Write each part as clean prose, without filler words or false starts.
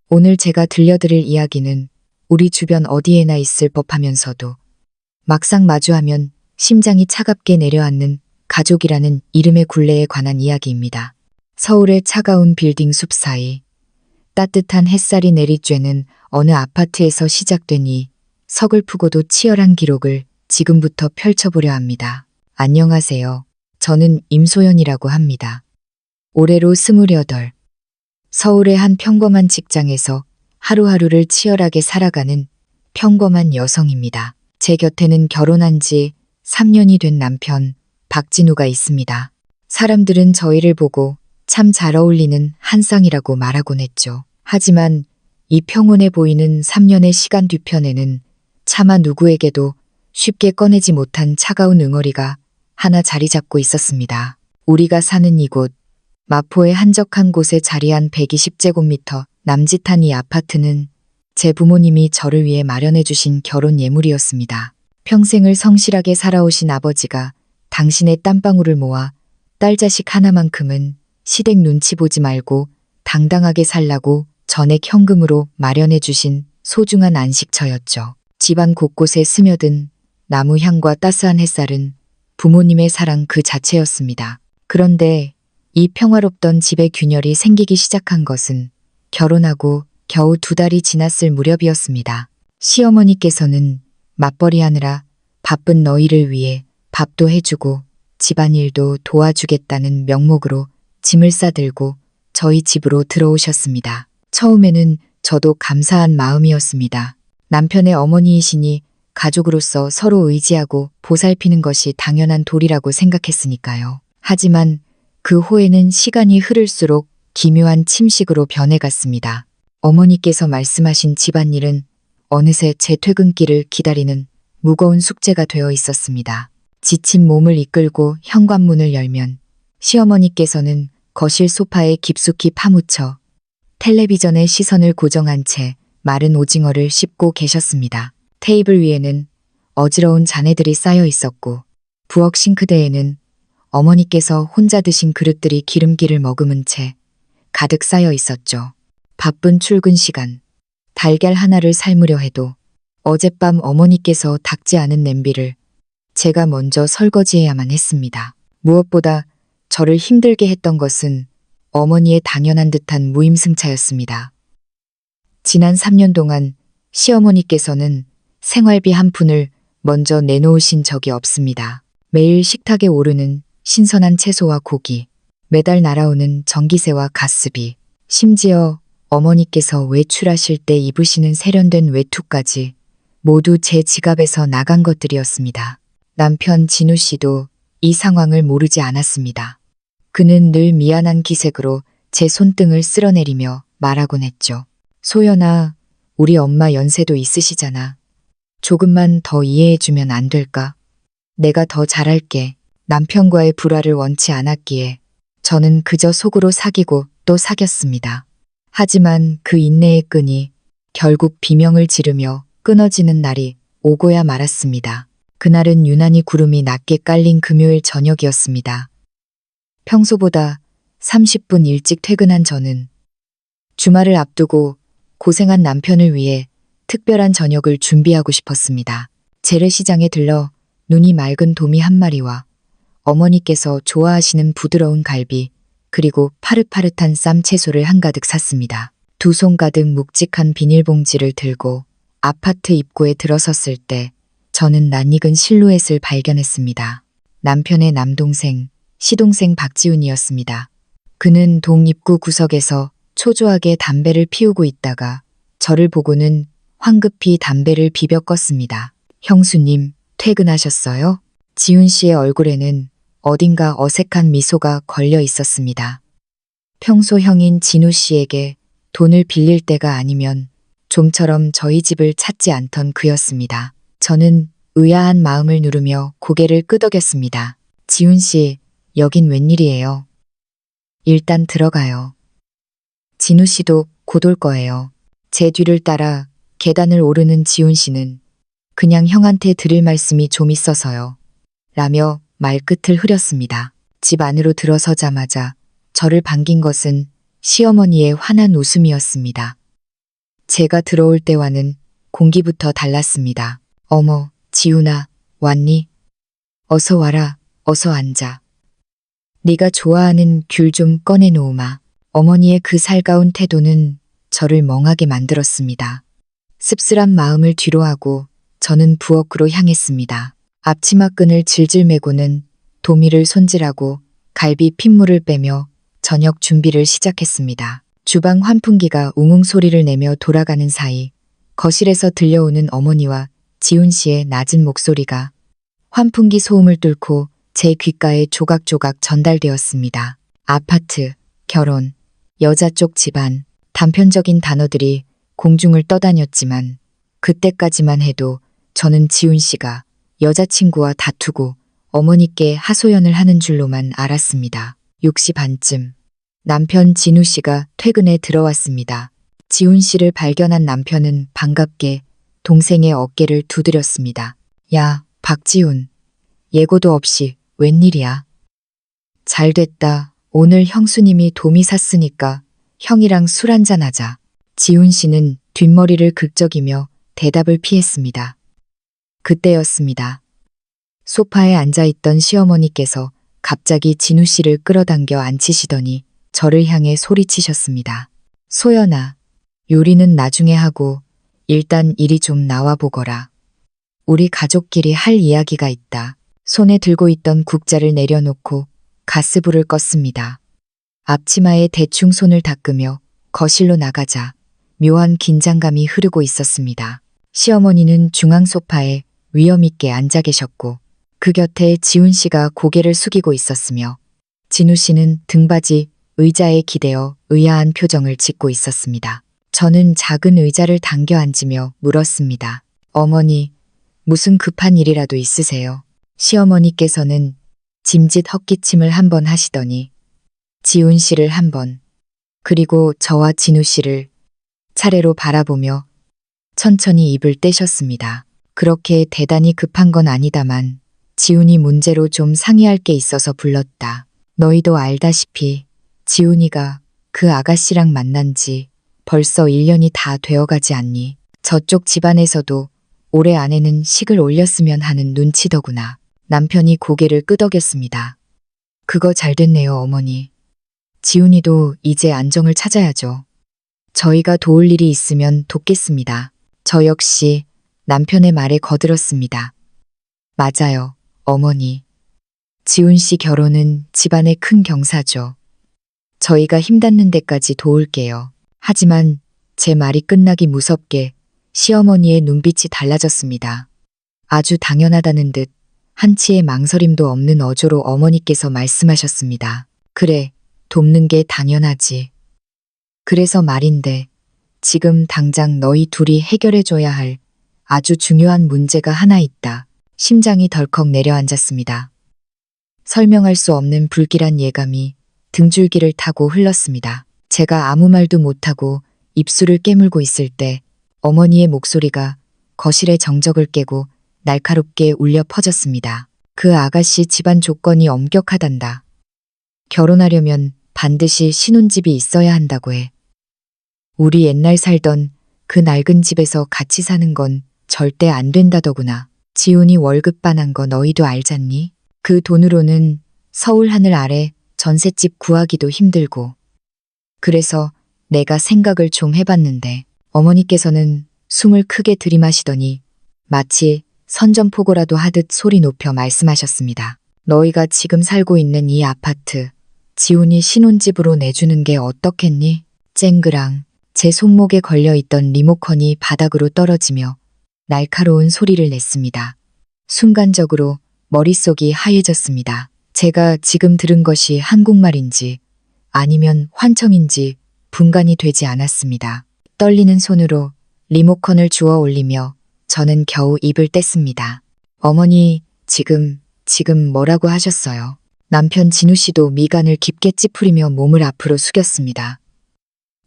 오늘 제가 들려드릴 이야기는 우리 주변 어디에나 있을 법하면서도 막상 마주하면 심장이 차갑게 내려앉는 가족이라는 이름의 굴레에 관한 이야기입니다. 서울의 차가운 빌딩 숲 사이 따뜻한 햇살이 내리쬐는 어느 아파트에서 시작된 이 서글프고도 치열한 기록을 지금부터 펼쳐보려 합니다. 안녕하세요. 저는 임소연이라고 합니다. 올해로 28. 서울의 한 평범한 직장에서 하루하루를 치열하게 살아가는 평범한 여성입니다. 제 곁에는 결혼한 지 3년이 된 남편 박진우가 있습니다. 사람들은 저희를 보고 참 잘 어울리는 한 쌍이라고 말하곤 했죠. 하지만 이 평온해 보이는 3년의 시간 뒤편에는 차마 누구에게도 쉽게 꺼내지 못한 차가운 응어리가 하나 자리 잡고 있었습니다. 우리가 사는 이곳, 마포의 한적한 곳에 자리한 120제곱미터 남짓한 이 아파트는 제 부모님이 저를 위해 마련해 주신 결혼 예물이었습니다. 평생을 성실하게 살아오신 아버지가 당신의 땀방울을 모아 딸 자식 하나만큼은 시댁 눈치 보지 말고 당당하게 살라고 전액 현금으로 마련해 주신 소중한 안식처였죠. 집안 곳곳에 스며든 나무 향과 따스한 햇살은 부모님의 사랑 그 자체였습니다. 그런데 이 평화롭던 집에 균열이 생기기 시작한 것은 결혼하고 겨우 2달이 지났을 무렵이었습니다. 시어머니께서는 맞벌이하느라 바쁜 너희를 위해 밥도 해주고 집안일도 도와주겠다는 명목으로 짐을 싸들고 저희 집으로 들어오셨습니다. 처음에는 저도 감사한 마음이었습니다. 남편의 어머니이시니 가족으로서 서로 의지하고 보살피는 것이 당연한 도리라고 생각했으니까요. 하지만 그 후에는 시간이 흐를수록 기묘한 침식으로 변해갔습니다. 어머니께서 말씀하신 집안일은 어느새 제 퇴근길을 기다리는 무거운 숙제가 되어 있었습니다. 지친 몸을 이끌고 현관문을 열면 시어머니께서는 거실 소파에 깊숙이 파묻혀 텔레비전에 시선을 고정한 채 마른 오징어를 씹고 계셨습니다. 테이블 위에는 어지러운 잔해들이 쌓여 있었고 부엌 싱크대에는 어머니께서 혼자 드신 그릇들이 기름기를 머금은 채 가득 쌓여 있었죠. 바쁜 출근 시간, 달걀 하나를 삶으려 해도 어젯밤 어머니께서 닦지 않은 냄비를 제가 먼저 설거지해야만 했습니다. 무엇보다 저를 힘들게 했던 것은 어머니의 당연한 듯한 무임승차였습니다. 지난 3년 동안 시어머니께서는 생활비 한 푼을 먼저 내놓으신 적이 없습니다. 매일 식탁에 오르는 신선한 채소와 고기, 매달 날아오는 전기세와 가스비, 심지어 어머니께서 외출하실 때 입으시는 세련된 외투까지 모두 제 지갑에서 나간 것들이었습니다. 남편 진우 씨도 이 상황을 모르지 않았습니다. 그는 늘 미안한 기색으로 제 손등을 쓸어내리며 말하곤 했죠. 소연아, 우리 엄마 연세도 있으시잖아. 조금만 더 이해해주면 안 될까? 내가 더 잘할게. 남편과의 불화를 원치 않았기에 저는 그저 속으로 사귀고 또 사귀었습니다. 하지만 그 인내의 끈이 결국 비명을 지르며 끊어지는 날이 오고야 말았습니다. 그날은 유난히 구름이 낮게 깔린 금요일 저녁이었습니다. 평소보다 30분 일찍 퇴근한 저는 주말을 앞두고 고생한 남편을 위해 특별한 저녁을 준비하고 싶었습니다. 재래시장에 들러 눈이 맑은 도미 한 마리와 어머니께서 좋아하시는 부드러운 갈비, 그리고 파릇파릇한 쌈 채소를 한가득 샀습니다. 2손 가득 묵직한 비닐봉지를 들고 아파트 입구에 들어섰을 때 저는 낯익은 실루엣을 발견했습니다. 남편의 남동생, 시동생 박지훈이었습니다. 그는 동 입구 구석에서 초조하게 담배를 피우고 있다가 저를 보고는 황급히 담배를 비벼 껐습니다. 형수님, 퇴근하셨어요? 지훈 씨의 얼굴에는 어딘가 어색한 미소가 걸려 있었습니다. 평소 형인 진우 씨에게 돈을 빌릴 때가 아니면 좀처럼 저희 집을 찾지 않던 그였습니다. 저는 의아한 마음을 누르며 고개를 끄덕였습니다. 지훈 씨, 여긴 웬일이에요? 일단 들어가요. 진우 씨도 곧 올 거예요. 제 뒤를 따라 계단을 오르는 지훈 씨는 그냥 형한테 드릴 말씀이 좀 있어서요. 라며 말끝을 흐렸습니다. 집 안으로 들어서자마자 저를 반긴 것은 시어머니의 환한 웃음이었습니다. 제가 들어올 때와는 공기부터 달랐습니다. 어머, 지훈아, 왔니? 어서 와라, 어서 앉아. 네가 좋아하는 귤 좀 꺼내놓으마. 어머니의 그 살가운 태도는 저를 멍하게 만들었습니다. 씁쓸한 마음을 뒤로하고 저는 부엌으로 향했습니다. 앞치마 끈을 질질 매고는 도미를 손질하고 갈비 핏물을 빼며 저녁 준비를 시작했습니다. 주방 환풍기가 웅웅 소리를 내며 돌아가는 사이 거실에서 들려오는 어머니와 지훈 씨의 낮은 목소리가 환풍기 소음을 뚫고 제 귓가에 조각조각 전달되었습니다. 아파트, 결혼, 여자 쪽 집안, 단편적인 단어들이 공중을 떠다녔지만 그때까지만 해도 저는 지훈 씨가 여자친구와 다투고 어머니께 하소연을 하는 줄로만 알았습니다. 6시 반쯤 남편 진우 씨가 퇴근에 들어왔습니다. 지훈 씨를 발견한 남편은 반갑게 동생의 어깨를 두드렸습니다. 야, 박지훈. 예고도 없이 웬일이야? 잘 됐다. 오늘 형수님이 도미 샀으니까 형이랑 술 한잔 하자. 지훈 씨는 뒷머리를 극적이며 대답을 피했습니다. 그때였습니다. 소파에 앉아있던 시어머니께서 갑자기 진우 씨를 끌어당겨 앉히시더니 저를 향해 소리치셨습니다. 소연아, 요리는 나중에 하고 일단 이리 좀 나와보거라. 우리 가족끼리 할 이야기가 있다. 손에 들고 있던 국자를 내려놓고 가스불을 껐습니다. 앞치마에 대충 손을 닦으며 거실로 나가자 묘한 긴장감이 흐르고 있었습니다. 시어머니는 중앙 소파에 위엄있게 앉아 계셨고 그 곁에 지훈 씨가 고개를 숙이고 있었으며 진우 씨는 등받이 의자에 기대어 의아한 표정을 짓고 있었습니다. 저는 작은 의자를 당겨 앉으며 물었습니다. 어머니, 무슨 급한 일이라도 있으세요? 시어머니께서는 짐짓 헛기침을 한 번 하시더니 지훈 씨를 한 번, 그리고 저와 진우 씨를 차례로 바라보며 천천히 입을 떼셨습니다. 그렇게 대단히 급한 건 아니다만 지훈이 문제로 좀 상의할 게 있어서 불렀다. 너희도 알다시피 지훈이가 그 아가씨랑 만난 지 벌써 1년이 다 되어가지 않니? 저쪽 집안에서도 올해 안에는 식을 올렸으면 하는 눈치더구나. 남편이 고개를 끄덕였습니다. 그거 잘 됐네요, 어머니. 지훈이도 이제 안정을 찾아야죠. 저희가 도울 일이 있으면 돕겠습니다. 저 역시 남편의 말에 거들었습니다. 맞아요, 어머니. 지훈 씨 결혼은 집안의 큰 경사죠. 저희가 힘닿는 데까지 도울게요. 하지만 제 말이 끝나기 무섭게 시어머니의 눈빛이 달라졌습니다. 아주 당연하다는 듯 한치의 망설임도 없는 어조로 어머니께서 말씀하셨습니다. 그래, 돕는 게 당연하지. 그래서 말인데 지금 당장 너희 둘이 해결해줘야 할 아주 중요한 문제가 하나 있다. 심장이 덜컥 내려앉았습니다. 설명할 수 없는 불길한 예감이 등줄기를 타고 흘렀습니다. 제가 아무 말도 못하고 입술을 깨물고 있을 때 어머니의 목소리가 거실의 정적을 깨고 날카롭게 울려 퍼졌습니다. 그 아가씨 집안 조건이 엄격하단다. 결혼하려면 반드시 신혼집이 있어야 한다고 해. 우리 옛날 살던 그 낡은 집에서 같이 사는 건 절대 안 된다더구나. 지훈이 월급 반한 거 너희도 알잖니? 그 돈으로는 서울 하늘 아래 전셋집 구하기도 힘들고. 그래서 내가 생각을 좀 해봤는데 어머니께서는 숨을 크게 들이마시더니 마치 선전포고라도 하듯 소리 높여 말씀하셨습니다. 너희가 지금 살고 있는 이 아파트 지훈이 신혼집으로 내주는 게 어떻겠니? 쨍그랑 제 손목에 걸려있던 리모컨이 바닥으로 떨어지며 날카로운 소리를 냈습니다. 순간적으로 머릿속이 하얘졌습니다. 제가 지금 들은 것이 한국말인지 아니면 환청인지 분간이 되지 않았습니다. 떨리는 손으로 리모컨을 주워 올리며 저는 겨우 입을 뗐습니다. 어머니, 지금 뭐라고 하셨어요? 남편 진우 씨도 미간을 깊게 찌푸리며 몸을 앞으로 숙였습니다.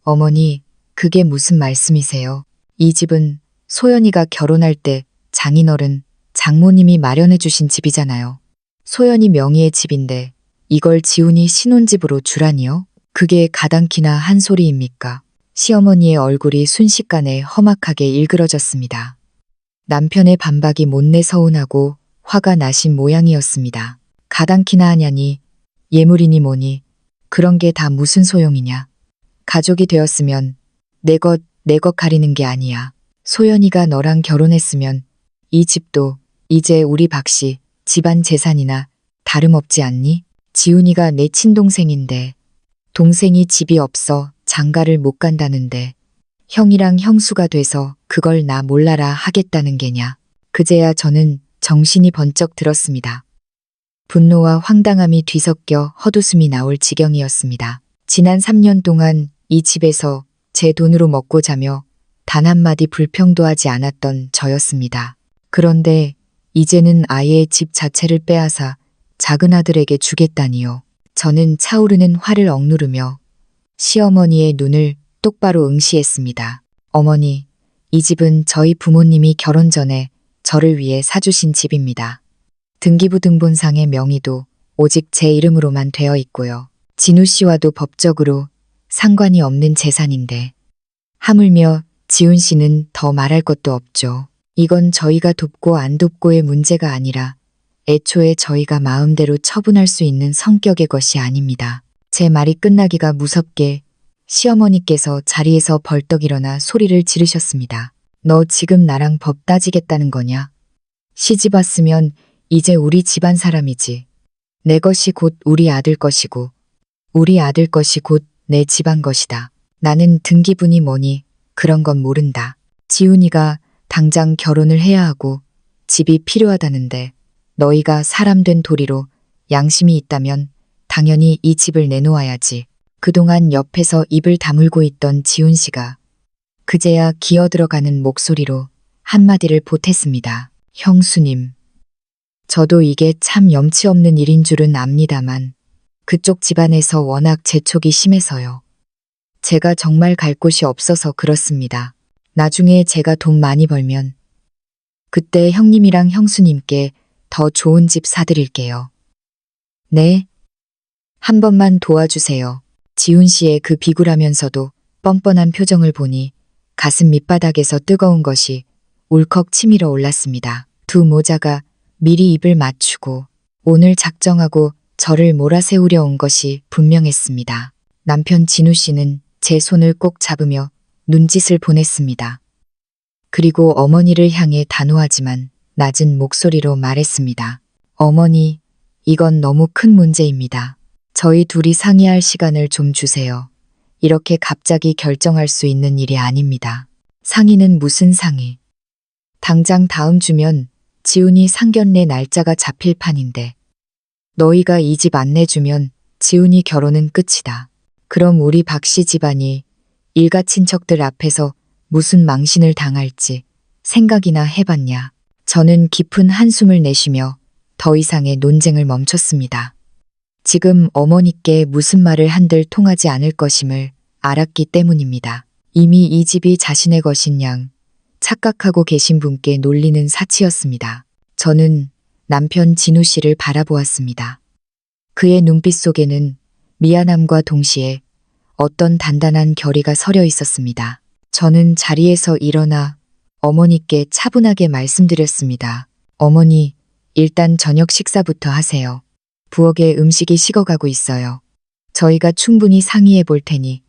어머니, 그게 무슨 말씀이세요? 이 집은 소연이가 결혼할 때 장인어른, 장모님이 마련해 주신 집이잖아요. 소연이 명의의 집인데 이걸 지훈이 신혼집으로 주라니요? 그게 가당키나 한 소리입니까? 시어머니의 얼굴이 순식간에 험악하게 일그러졌습니다. 남편의 반박이 못내 서운하고 화가 나신 모양이었습니다. 가당키나 하냐니, 예물이니 뭐니, 그런 게 다 무슨 소용이냐. 가족이 되었으면 내 것 가리는 게 아니야. 소연이가 너랑 결혼했으면 이 집도 이제 우리 박씨 집안 재산이나 다름없지 않니? 지훈이가 내 친동생인데 동생이 집이 없어 장가를 못 간다는데 형이랑 형수가 돼서 그걸 나 몰라라 하겠다는 게냐. 그제야 저는 정신이 번쩍 들었습니다. 분노와 황당함이 뒤섞여 헛웃음이 나올 지경이었습니다. 지난 3년 동안 이 집에서 제 돈으로 먹고 자며 단 한마디 불평도 하지 않았던 저였습니다. 그런데 이제는 아예 집 자체를 빼앗아 작은 아들에게 주겠다니요. 저는 차오르는 화를 억누르며 시어머니의 눈을 똑바로 응시했습니다. 어머니, 이 집은 저희 부모님이 결혼 전에 저를 위해 사주신 집입니다. 등기부 등본상의 명의도 오직 제 이름으로만 되어 있고요. 진우 씨와도 법적으로 상관이 없는 재산인데 하물며 지훈 씨는 더 말할 것도 없죠. 이건 저희가 돕고 안 돕고의 문제가 아니라 애초에 저희가 마음대로 처분할 수 있는 성격의 것이 아닙니다. 제 말이 끝나기가 무섭게 시어머니께서 자리에서 벌떡 일어나 소리를 지르셨습니다. 너 지금 나랑 법 따지겠다는 거냐? 시집 왔으면 이제 우리 집안 사람이지. 내 것이 곧 우리 아들 것이고 우리 아들 것이 곧 내 집안 것이다. 나는 등기부니 뭐니 그런 건 모른다. 지훈이가 당장 결혼을 해야 하고 집이 필요하다는데 너희가 사람 된 도리로 양심이 있다면 당연히 이 집을 내놓아야지. 그동안 옆에서 입을 다물고 있던 지훈 씨가 그제야 기어들어가는 목소리로 한마디를 보탰습니다. 형수님, 저도 이게 참 염치 없는 일인 줄은 압니다만 그쪽 집안에서 워낙 재촉이 심해서요. 제가 정말 갈 곳이 없어서 그렇습니다. 나중에 제가 돈 많이 벌면 그때 형님이랑 형수님께 더 좋은 집 사드릴게요. 네? 한 번만 도와주세요. 지훈 씨의 그 비굴하면서도 뻔뻔한 표정을 보니 가슴 밑바닥에서 뜨거운 것이 울컥 치밀어 올랐습니다. 두 모자가 미리 입을 맞추고 오늘 작정하고 저를 몰아세우려 온 것이 분명했습니다. 남편 진우 씨는 제 손을 꼭 잡으며 눈짓을 보냈습니다. 그리고 어머니를 향해 단호하지만 낮은 목소리로 말했습니다. 어머니, 이건 너무 큰 문제입니다. 저희 둘이 상의할 시간을 좀 주세요. 이렇게 갑자기 결정할 수 있는 일이 아닙니다. 상의는 무슨 상의? 당장 다음 주면 지훈이 상견례 날짜가 잡힐 판인데 너희가 이 집 안 내주면 지훈이 결혼은 끝이다. 그럼 우리 박씨 집안이 일가 친척들 앞에서 무슨 망신을 당할지 생각이나 해봤냐. 저는 깊은 한숨을 내쉬며 더 이상의 논쟁을 멈췄습니다. 지금 어머니께 무슨 말을 한들 통하지 않을 것임을 알았기 때문입니다. 이미 이 집이 자신의 것인 양 착각하고 계신 분께 놀리는 사치였습니다. 저는 남편 진우 씨를 바라보았습니다. 그의 눈빛 속에는 미안함과 동시에 어떤 단단한 결의가 서려 있었습니다. 저는 자리에서 일어나 어머니께 차분하게 말씀드렸습니다. 어머니, 일단 저녁 식사부터 하세요. 부엌에 음식이 식어가고 있어요. 저희가 충분히 상의해 볼 테니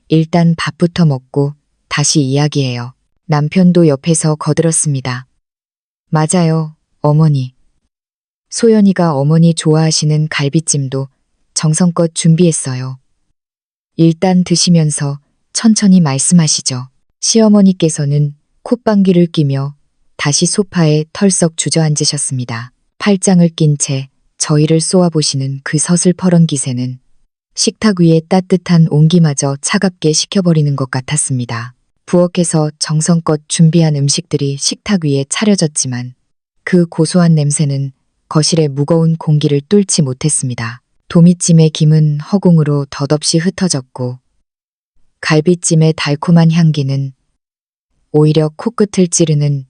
일단 밥부터 먹고 다시 이야기해요. 남편도 옆에서 거들었습니다. 맞아요, 어머니. 소연이가 어머니 좋아하시는 갈비찜도 정성껏 준비했어요. 일단 드시면서 천천히 말씀하시죠. 시어머니께서는 콧방귀를 뀌며 다시 소파에 털썩 주저앉으셨습니다. 팔짱을 낀 채 저희를 쏘아보시는 그 서슬퍼런 기세는 식탁 위에 따뜻한 온기마저 차갑게 식혀버리는 것 같았습니다. 부엌에서 정성껏 준비한 음식들이 식탁 위에 차려졌지만 그 고소한 냄새는 거실의 무거운 공기를 뚫지 못했습니다. 도미찜의 김은 허공으로 덧없이 흩어졌고 갈비찜의 달콤한 향기는 오히려 코끝을 찌르는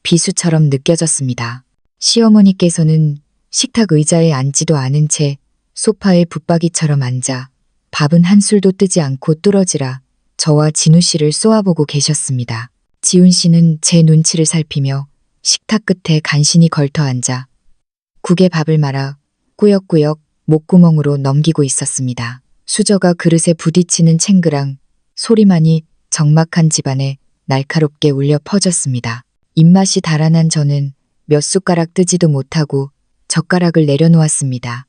비수처럼 느껴졌습니다. 시어머니께서는 식탁 의자에 앉지도 않은 채 소파에 붙박이처럼 앉아 밥은 한술도 뜨지 않고 뚫어지라 저와 진우 씨를 쏘아보고 계셨습니다. 지훈 씨는 제 눈치를 살피며 식탁 끝에 간신히 걸터 앉아 국에 밥을 말아 꾸역꾸역 목구멍으로 넘기고 있었습니다. 수저가 그릇에 부딪히는 챙그랑 소리만이 적막한 집안에 날카롭게 울려 퍼졌습니다. 입맛이 달아난 저는 몇 숟가락 뜨지도 못하고 젓가락을 내려놓았습니다.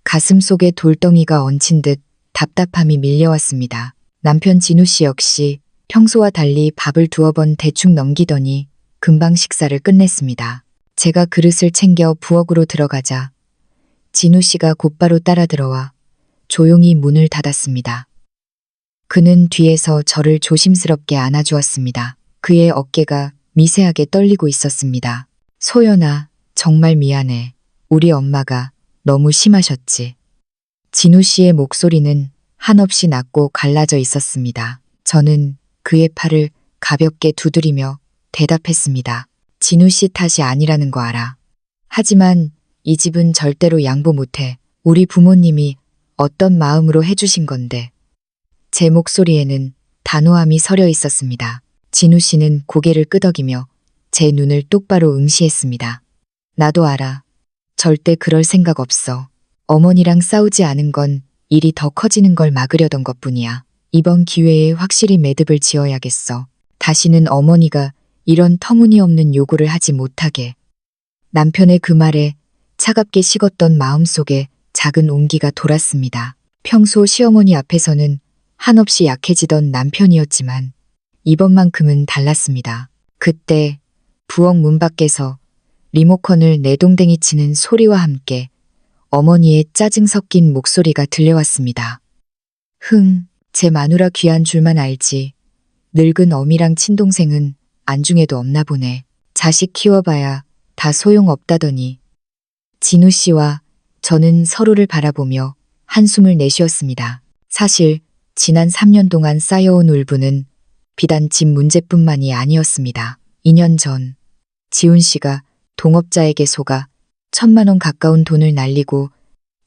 가슴 속에 돌덩이가 얹힌 듯 답답함이 밀려왔습니다. 남편 진우 씨 역시 평소와 달리 밥을 두어 번 대충 넘기더니 금방 식사를 끝냈습니다. 제가 그릇을 챙겨 부엌으로 들어가자 진우 씨가 곧바로 따라 들어와 조용히 문을 닫았습니다. 그는 뒤에서 저를 조심스럽게 안아주었습니다. 그의 어깨가 미세하게 떨리고 있었습니다. 소연아, 정말 미안해. 우리 엄마가 너무 심하셨지. 진우 씨의 목소리는 한없이 낮고 갈라져 있었습니다. 저는 그의 팔을 가볍게 두드리며 대답했습니다. 진우 씨 탓이 아니라는 거 알아. 하지만 이 집은 절대로 양보 못해. 우리 부모님이 어떤 마음으로 해주신 건데. 제 목소리에는 단호함이 서려 있었습니다. 진우 씨는 고개를 끄덕이며 제 눈을 똑바로 응시했습니다. 나도 알아. 절대 그럴 생각 없어. 어머니랑 싸우지 않은 건 일이 더 커지는 걸 막으려던 것뿐이야. 이번 기회에 확실히 매듭을 지어야겠어. 다시는 어머니가 이런 터무니없는 요구를 하지 못하게. 남편의 그 말에 차갑게 식었던 마음속에 작은 온기가 돌았습니다. 평소 시어머니 앞에서는 한없이 약해지던 남편이었지만 이번만큼은 달랐습니다. 그때 부엌 문 밖에서 리모컨을 내동댕이 치는 소리와 함께 어머니의 짜증 섞인 목소리가 들려왔습니다. 제 마누라 귀한 줄만 알지. 늙은 어미랑 친동생은 안중에도 없나 보네. 자식 키워봐야 다 소용없다더니. 진우 씨와 저는 서로를 바라보며 한숨을 내쉬었습니다. 사실 지난 3년 동안 쌓여온 울분은 비단 집 문제뿐만이 아니었습니다. 2년 전 지훈 씨가 동업자에게 속아 1,000만 원 가까운 돈을 날리고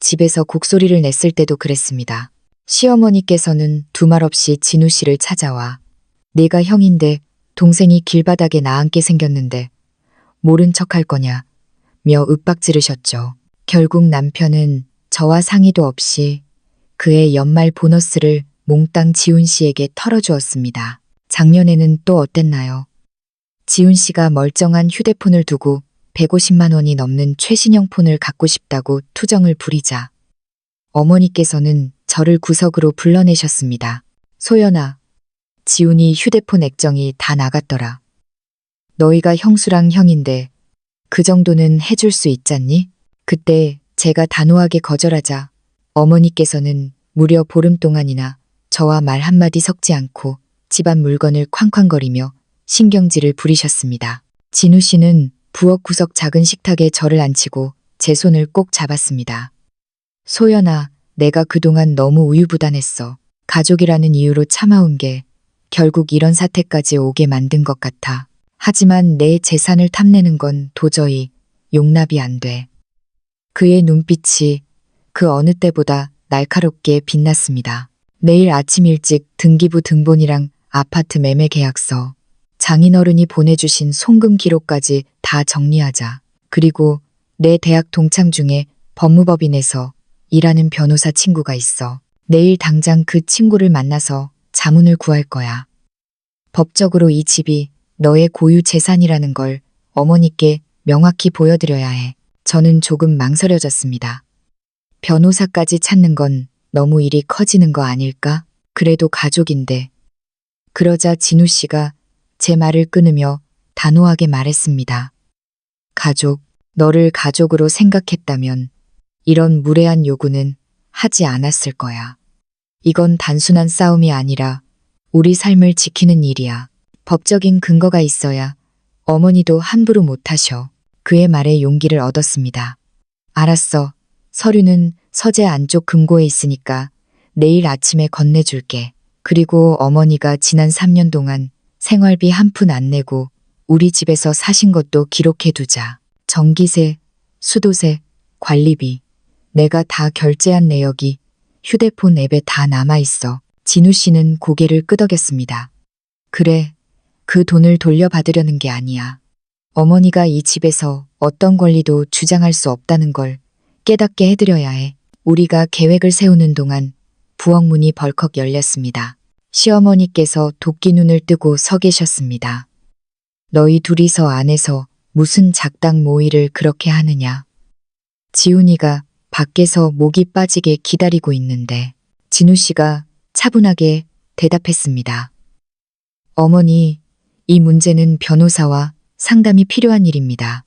집에서 곡소리를 냈을 때도 그랬습니다. 시어머니께서는 두말 없이 진우 씨를 찾아와 내가 형인데 동생이 길바닥에 나앉게 생겼는데 모른 척할 거냐 며 윽박지르셨죠. 결국 남편은 저와 상의도 없이 그의 연말 보너스를 몽땅 지훈 씨에게 털어주었습니다. 작년에는 또 어땠나요? 지훈 씨가 멀쩡한 휴대폰을 두고 150만 원이 넘는 최신형 폰을 갖고 싶다고 투정을 부리자 어머니께서는 저를 구석으로 불러내셨습니다. 소연아, 지훈이 휴대폰 액정이 다 나갔더라. 너희가 형수랑 형인데 그 정도는 해줄 수 있잖니? 그때 제가 단호하게 거절하자 어머니께서는 무려 보름 동안이나 저와 말 한마디 섞지 않고 집안 물건을 쾅쾅거리며 신경질을 부리셨습니다. 진우 씨는 부엌 구석 작은 식탁에 저를 앉히고 제 손을 꼭 잡았습니다. 소연아, 내가 그동안 너무 우유부단했어. 가족이라는 이유로 참아온 게 결국 이런 사태까지 오게 만든 것 같아. 하지만 내 재산을 탐내는 건 도저히 용납이 안 돼. 그의 눈빛이 그 어느 때보다 날카롭게 빛났습니다. 내일 아침 일찍 등기부 등본이랑 아파트 매매 계약서, 장인어른이 보내주신 송금 기록까지 다 정리하자. 그리고 내 대학 동창 중에 법무법인에서 일하는 변호사 친구가 있어. 내일 당장 그 친구를 만나서 자문을 구할 거야. 법적으로 이 집이 너의 고유 재산이라는 걸 어머니께 명확히 보여드려야 해. 저는 조금 망설여졌습니다. 변호사까지 찾는 건 너무 일이 커지는 거 아닐까? 그래도 가족인데. 그러자 진우 씨가 제 말을 끊으며 단호하게 말했습니다. 가족, 너를 가족으로 생각했다면 이런 무례한 요구는 하지 않았을 거야. 이건 단순한 싸움이 아니라 우리 삶을 지키는 일이야. 법적인 근거가 있어야 어머니도 함부로 못하셔. 그의 말에 용기를 얻었습니다. 알았어. 서류는 서재 안쪽 금고에 있으니까 내일 아침에 건네줄게. 그리고 어머니가 지난 3년 동안 생활비 한 푼 안 내고 우리 집에서 사신 것도 기록해두자. 전기세, 수도세, 관리비. 내가 다 결제한 내역이 휴대폰 앱에 다 남아있어. 진우 씨는 고개를 끄덕였습니다. 그래, 그 돈을 돌려받으려는 게 아니야. 어머니가 이 집에서 어떤 권리도 주장할 수 없다는 걸 깨닫게 해드려야 해. 우리가 계획을 세우는 동안 부엌 문이 벌컥 열렸습니다. 시어머니께서 도끼 눈을 뜨고 서 계셨습니다. 너희 둘이서 안에서 무슨 작당 모의를 그렇게 하느냐. 지훈이가 밖에서 목이 빠지게 기다리고 있는데 진우 씨가 차분하게 대답했습니다. 어머니, 이 문제는 변호사와 상담이 필요한 일입니다.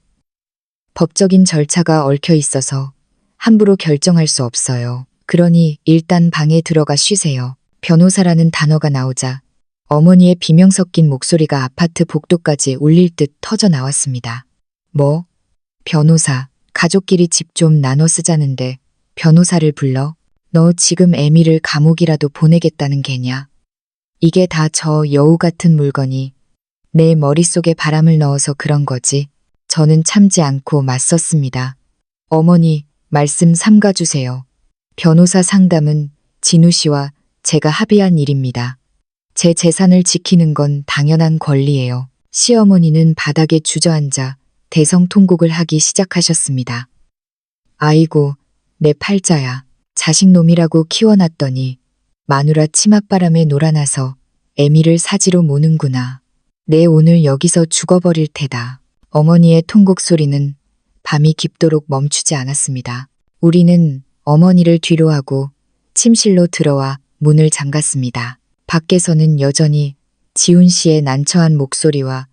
법적인 절차가 얽혀 있어서 함부로 결정할 수 없어요. 그러니 일단 방에 들어가 쉬세요. 변호사라는 단어가 나오자 어머니의 비명 섞인 목소리가 아파트 복도까지 울릴 듯 터져 나왔습니다. 뭐? 변호사, 가족끼리 집 좀 나눠 쓰자는데 변호사를 불러? 너 지금 애미를 감옥이라도 보내겠다는 게냐? 이게 다 저 여우 같은 물건이 내 머릿속에 바람을 넣어서 그런 거지. 저는 참지 않고 맞섰습니다. 어머니, 말씀 삼가주세요. 변호사 상담은 진우 씨와 제가 합의한 일입니다. 제 재산을 지키는 건 당연한 권리예요. 시어머니는 바닥에 주저앉아 대성통곡을 하기 시작하셨습니다. 아이고, 내 팔자야. 자식놈이라고 키워놨더니 마누라 치맛바람에 놀아나서 애미를 사지로 모는구나. 내 오늘 여기서 죽어버릴 테다. 어머니의 통곡 소리는 밤이 깊도록 멈추지 않았습니다. 우리는 어머니를 뒤로하고 침실로 들어와 문을 잠갔습니다. 밖에서는 여전히 지훈 씨의 난처한 목소리와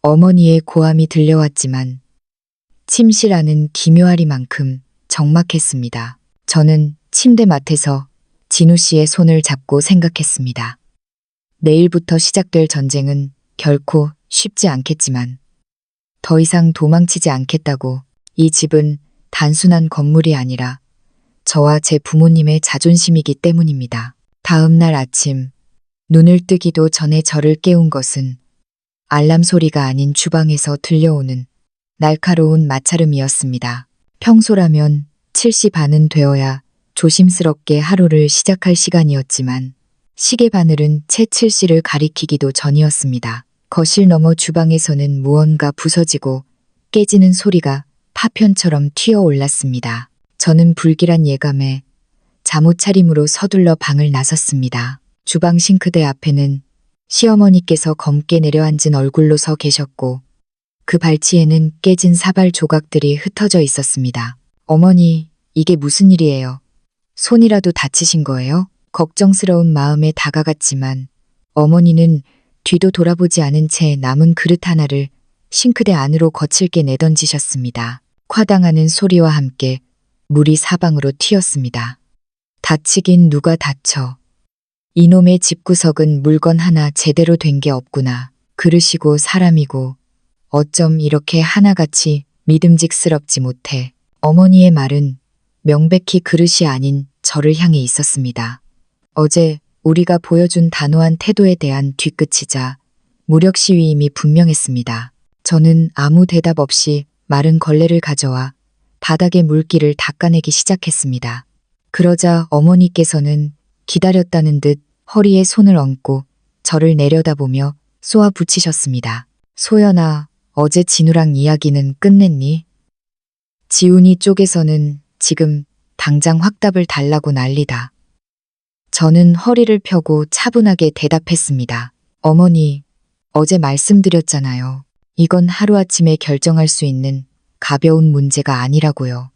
어머니의 고함이 들려왔지만 침실 안은 기묘하리만큼 적막했습니다. 저는 침대맡에서 진우 씨의 손을 잡고 생각했습니다. 내일부터 시작될 전쟁은 결코 쉽지 않겠지만 더 이상 도망치지 않겠다고. 이 집은 단순한 건물이 아니라 저와 제 부모님의 자존심이기 때문입니다. 다음 날 아침, 눈을 뜨기도 전에 저를 깨운 것은 알람 소리가 아닌 주방에서 들려오는 날카로운 마찰음이었습니다. 평소라면 7시 반은 되어야 조심스럽게 하루를 시작할 시간이었지만 시계 바늘은 채 7시를 가리키기도 전이었습니다. 거실 너머 주방에서는 무언가 부서지고 깨지는 소리가 파편처럼 튀어올랐습니다. 저는 불길한 예감에 잠옷 차림으로 서둘러 방을 나섰습니다. 주방 싱크대 앞에는 시어머니께서 검게 내려앉은 얼굴로 서 계셨고 그 발치에는 깨진 사발 조각들이 흩어져 있었습니다. 어머니, 이게 무슨 일이에요? 손이라도 다치신 거예요? 걱정스러운 마음에 다가갔지만 어머니는 뒤도 돌아보지 않은 채 남은 그릇 하나를 싱크대 안으로 거칠게 내던지셨습니다. 콰당하는 소리와 함께 물이 사방으로 튀었습니다. 다치긴 누가 다쳐. 이놈의 집구석은 물건 하나 제대로 된 게 없구나. 그릇이고 사람이고 어쩜 이렇게 하나같이 믿음직스럽지 못해. 어머니의 말은 명백히 그릇이 아닌 저를 향해 있었습니다. 어제 우리가 보여준 단호한 태도에 대한 뒤끝이자 무력 시위임이 분명했습니다. 저는 아무 대답 없이 마른 걸레를 가져와 바닥의 물기를 닦아내기 시작했습니다. 그러자 어머니께서는 기다렸다는 듯 허리에 손을 얹고 저를 내려다보며 쏘아 붙이셨습니다. 소연아, 어제 진우랑 이야기는 끝냈니? 지훈이 쪽에서는 지금 당장 확답을 달라고 난리다. 저는 허리를 펴고 차분하게 대답했습니다. 어머니, 어제 말씀드렸잖아요. 이건 하루아침에 결정할 수 있는 가벼운 문제가 아니라고요.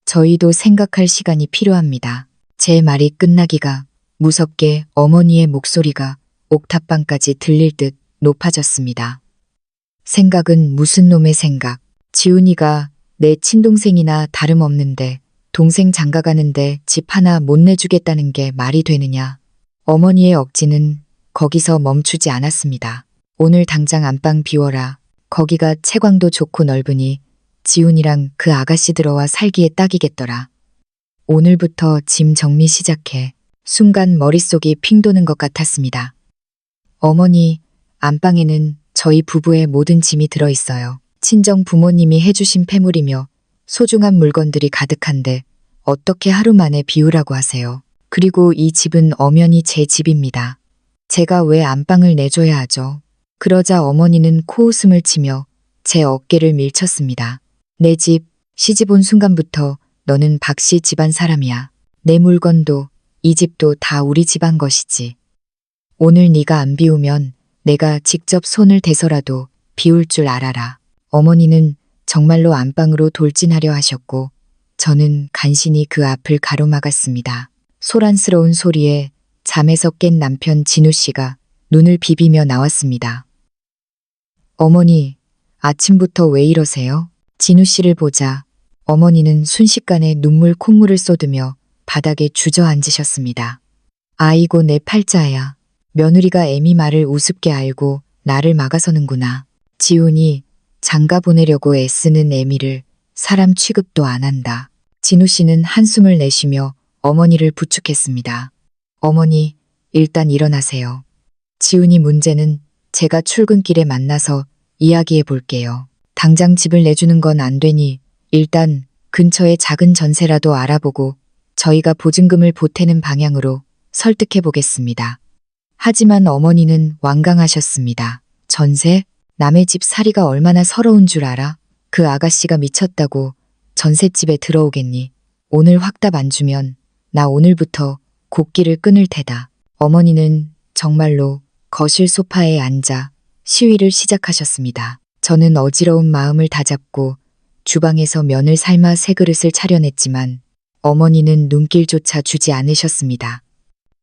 저희도 생각할 시간이 필요합니다. 제 말이 끝나기가 무섭게 어머니의 목소리가 옥탑방까지 들릴 듯 높아졌습니다. 생각은 무슨 놈의 생각. 지훈이가 내 친동생이나 다름없는데 동생 장가가는데 집 하나 못 내주겠다는 게 말이 되느냐. 어머니의 억지는 거기서 멈추지 않았습니다. 오늘 당장 안방 비워라. 거기가 채광도 좋고 넓으니 지훈이랑 그 아가씨 들어와 살기에 딱이겠더라. 오늘부터 짐 정리 시작해. 순간 머릿속이 핑 도는 것 같았습니다. 어머니, 안방에는 저희 부부의 모든 짐이 들어있어요. 친정 부모님이 해주신 폐물이며 소중한 물건들이 가득한데 어떻게 하루 만에 비우라고 하세요. 그리고 이 집은 엄연히 제 집입니다. 제가 왜 안방을 내줘야 하죠? 그러자 어머니는 코웃음을 치며 제 어깨를 밀쳤습니다. 내 집, 시집 온 순간부터 너는 박씨 집안 사람이야. 내 물건도 이 집도 다 우리 집안 것이지. 오늘 네가 안 비우면 내가 직접 손을 대서라도 비울 줄 알아라. 어머니는 정말로 안방으로 돌진하려 하셨고 저는 간신히 그 앞을 가로막았습니다. 소란스러운 소리에 잠에서 깬 남편 진우 씨가 눈을 비비며 나왔습니다. 어머니, 아침부터 왜 이러세요? 진우 씨를 보자 어머니는 순식간에 눈물 콧물을 쏟으며 바닥에 주저앉으셨습니다. 아이고 내 팔자야. 며느리가 애미 말을 우습게 알고 나를 막아서는구나. 지훈이 장가 보내려고 애쓰는 애미를 사람 취급도 안 한다. 진우 씨는 한숨을 내쉬며 어머니를 부축했습니다. 어머니, 일단 일어나세요. 지훈이 문제는 제가 출근길에 만나서 이야기해 볼게요. 당장 집을 내주는 건 안 되니 일단 근처에 작은 전세라도 알아보고 저희가 보증금을 보태는 방향으로 설득해 보겠습니다. 하지만 어머니는 완강하셨습니다. 전세? 남의 집 살이가 얼마나 서러운 줄 알아? 그 아가씨가 미쳤다고 전셋집에 들어오겠니? 오늘 확답 안 주면 나 오늘부터 곡기를 끊을 테다. 어머니는 정말로 거실 소파에 앉아 시위를 시작하셨습니다. 저는 어지러운 마음을 다잡고 주방에서 면을 삶아 새 그릇을 차려냈지만 어머니는 눈길조차 주지 않으셨습니다.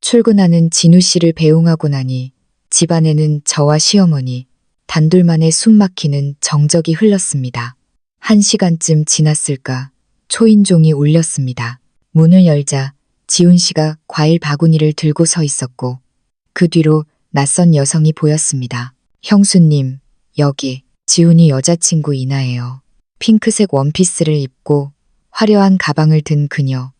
출근하는 진우 씨를 배웅하고 나니 집안에는 저와 시어머니 단둘만의 숨막히는 정적이 흘렀습니다. 1시간쯤 지났을까 초인종이 울렸습니다. 문을 열자 지훈 씨가 과일 바구니를 들고 서 있었고 그 뒤로 낯선 여성이 보였습니다. 형수님, 여기 지훈이 여자친구 이나예요. 핑크색 원피스를 입고 화려한 가방을 든 그녀.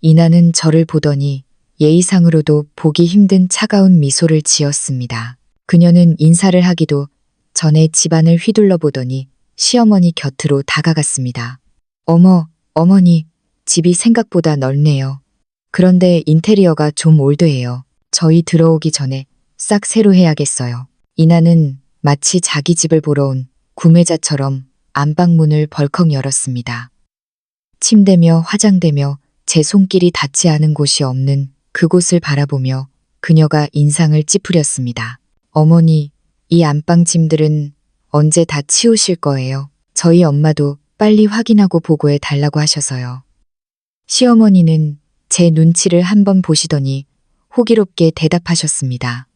이나는 저를 보더니 예의상으로도 보기 힘든 차가운 미소를 지었습니다. 그녀는 인사를 하기도 전에 집안을 휘둘러 보더니 시어머니 곁으로 다가갔습니다. 어머, 어머니, 집이 생각보다 넓네요. 그런데 인테리어가 좀 올드해요. 저희 들어오기 전에 싹 새로 해야겠어요. 이나는 마치 자기 집을 보러 온 구매자처럼 안방문을 벌컥 열었습니다. 침대며 화장대며 제 손길이 닿지 않은 곳이 없는 그곳을 바라보며 그녀가 인상을 찌푸렸습니다. 어머니, 이 안방 짐들은 언제 다 치우실 거예요? 저희 엄마도 빨리 확인하고 보고해 달라고 하셔서요. 시어머니는 제 눈치를 한번 보시더니 호기롭게 대답하셨습니다.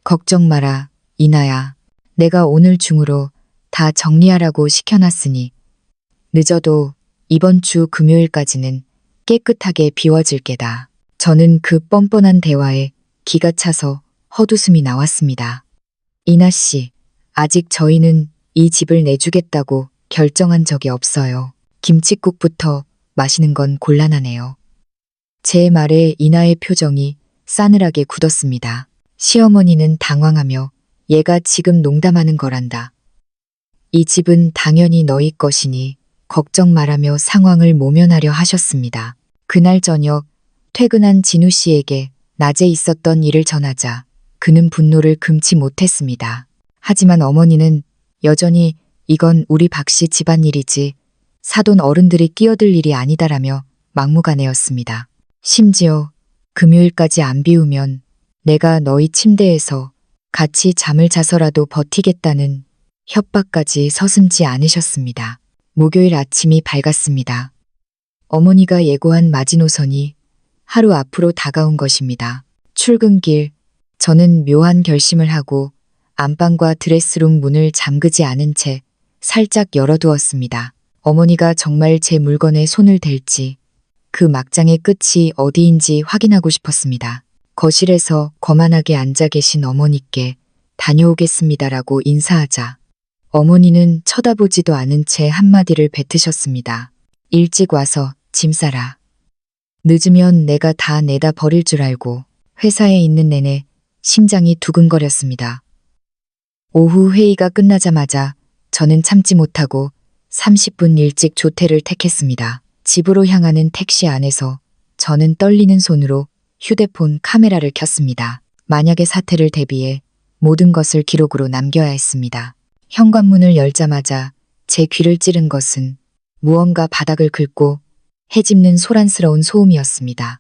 걱정 마라, 이나야. 내가 오늘 중으로 다 정리하라고 시켜놨으니 늦어도 이번 주 금요일까지는 깨끗하게 비워질 게다. 저는 그 뻔뻔한 대화에 기가 차서 헛웃음이 나왔습니다. 이나 씨, 아직 저희는 이 집을 내주겠다고 결정한 적이 없어요. 김칫국부터 마시는 건 곤란하네요. 제 말에 이나의 표정이 싸늘하게 굳었습니다. 시어머니는 당황하며 얘가 지금 농담하는 거란다. 이 집은 당연히 너희 것이니 걱정 말하며 상황을 모면하려 하셨습니다. 그날 저녁 퇴근한 진우 씨에게 낮에 있었던 일을 전하자 그는 분노를 금치 못했습니다. 하지만 어머니는 여전히 이건 우리 박씨 집안일이지 사돈 어른들이 끼어들 일이 아니다라며 막무가내였습니다. 심지어 금요일까지 안 비우면 내가 너희 침대에서 같이 잠을 자서라도 버티겠다는 협박까지 서슴지 않으셨습니다. 목요일 아침이 밝았습니다. 어머니가 예고한 마지노선이 하루 앞으로 다가온 것입니다. 출근길, 저는 묘한 결심을 하고 안방과 드레스룸 문을 잠그지 않은 채 살짝 열어두었습니다. 어머니가 정말 제 물건에 손을 댈지 그 막장의 끝이 어디인지 확인하고 싶었습니다. 거실에서 거만하게 앉아 계신 어머니께 다녀오겠습니다라고 인사하자 어머니는 쳐다보지도 않은 채 한마디를 뱉으셨습니다. 일찍 와서 짐 싸라. 늦으면 내가 다 내다 버릴 줄 알고. 회사에 있는 내내 심장이 두근거렸습니다. 오후 회의가 끝나자마자 저는 참지 못하고 30분 일찍 조퇴를 택했습니다. 집으로 향하는 택시 안에서 저는 떨리는 손으로 휴대폰 카메라를 켰습니다. 만약의 사태를 대비해 모든 것을 기록으로 남겨야 했습니다. 현관문을 열자마자 제 귀를 찌른 것은 무언가 바닥을 긁고 헤집는 소란스러운 소음이었습니다.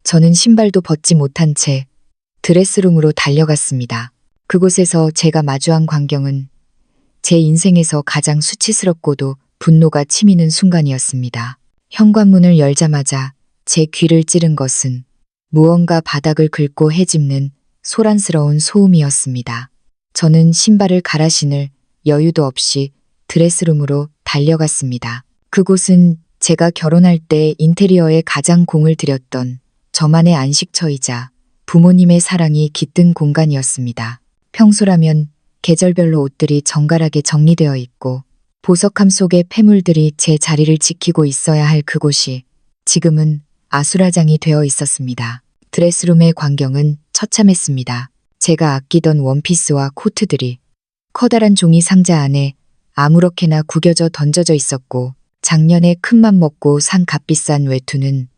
저는 신발도 벗지 못한 채 드레스룸으로 달려갔습니다. 그곳에서 제가 마주한 광경은 제 인생에서 가장 수치스럽고도 분노가 치미는 순간이었습니다. 현관문을 열자마자 제 귀를 찌른 것은 무언가 바닥을 긁고 헤집는 소란스러운 소음이었습니다. 저는 신발을 갈아 신을 여유도 없이 드레스룸으로 달려갔습니다. 그곳은 제가 결혼할 때 인테리어에 가장 공을 들였던 저만의 안식처이자 부모님의 사랑이 깃든 공간이었습니다. 평소라면 계절별로 옷들이 정갈하게 정리되어 있고 보석함 속의 폐물들이 제 자리를 지키고 있어야 할 그곳이 지금은 아수라장이 되어 있었습니다. 드레스룸의 광경은 처참했습니다. 제가 아끼던 원피스와 코트들이 커다란 종이 상자 안에 아무렇게나 구겨져 던져져 있었고 작년에 큰맘 먹고 산 값비싼 외투는